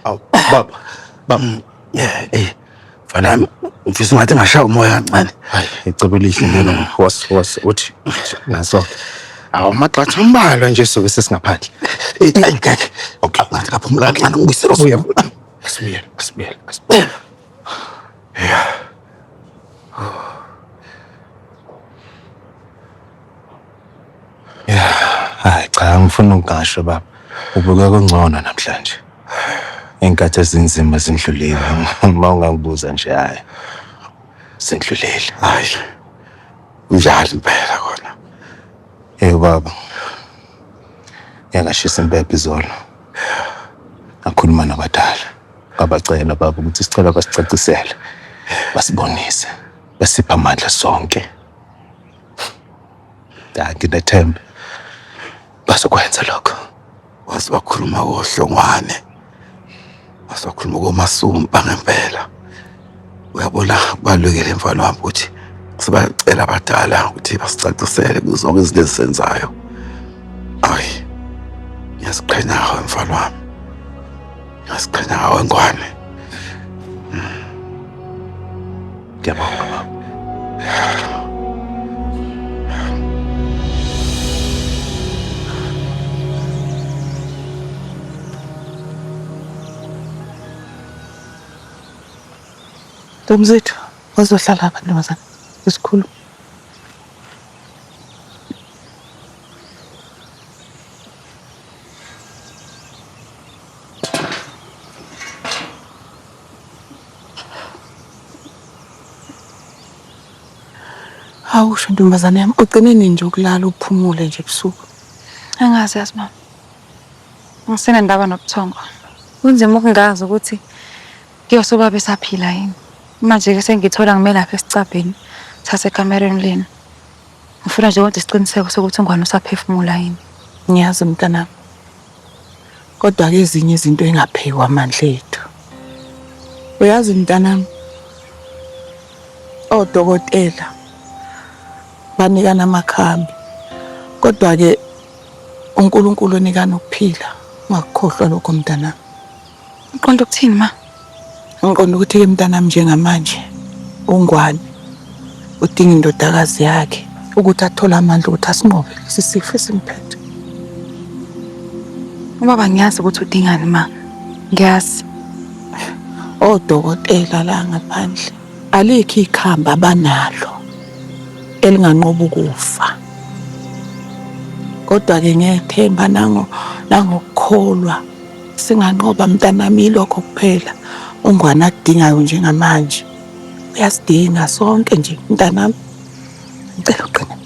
Aw, baba. Mfana ngifisa ngathi ngashaya umoya kancane. Hayi, icebo elihle lelo uthi naso. Awamaqatha Ambalwa nje soke sesingaphandle. ngeke. Okay, ngathi kaphumula kancane ngibuyisela umoya. Asibuyele. Hayi cha ngifuna ukungasho baba. Ubuke kungcono namhlanje. Inkathi ezinzima zindlulile. Uma ungangibuza nje hayi. Sendlulile. Hayi. Njalo impela khona. Baba. Ngiyashisa impepho izolo. Ngakhuluma nabadala. Ngabacela baba ukuthi sicela basicacisele. Basibonise. Basipha amandla sonke. Nginethemba bazokwenza lokho. Wasibakhuluma kohlongwane. Wasibakhuluma komasumpa ngempela. Uyabona kubalulekile mfana wami ukuthi sibacela abadala ukuthi basicacisele kuzonke izinto ezisenzayo. Ayi. Ngiyasiqhenya ngawe mfana wami. Ngiyasiqhenya ngawe ngwane. Ngiyabonga baba. Ntomzethu, wazohlala apha ntombazana. Isikhulu. Awusho ntombazana yami, ugcine nini nje ukulala uphumule nje ebusuku? Angazi yazi mama. Ngisenendaba nobuthongo. Kunzima ukungazi ukuthi kuyosuka besaphila yini. Manje ke sengithola ngime lapha esicabheni sasekamereni lena. Ngifuna nje ukuthi isiqiniseko sokuthi ungwane usaphefumula yini. Ngiyazi mntanami. Kodwa ke ezinye izinto engaphekwa amandla ethu. Uyazi mntanami, odokotela banikana amakhambi. Kodwa ke uNkulunkulu unikana ukuphila. Ungakukhohlwa lokho mntanami. Uqonda ukuthini ma? Ngiqonda ukuthi ke mntanami njengamanje ungwane udinga indodakazi yakhe ukuthi athole amandla ukuthi asinqobe lesi sifo esimphethe. Ubaba ngiyazi ukuthi udingani ma. Ngiyazi. Odokotela la ngaphandle alikho ikhamba abanalo elinganqoba ukufa. Kodwa ke ngiyethemba nangokukholwa singanqoba mntanami lokho kuphela ungwane akudingayo njengamanje. Uyasidinga sonke nje mntanami. Ngicela uqine.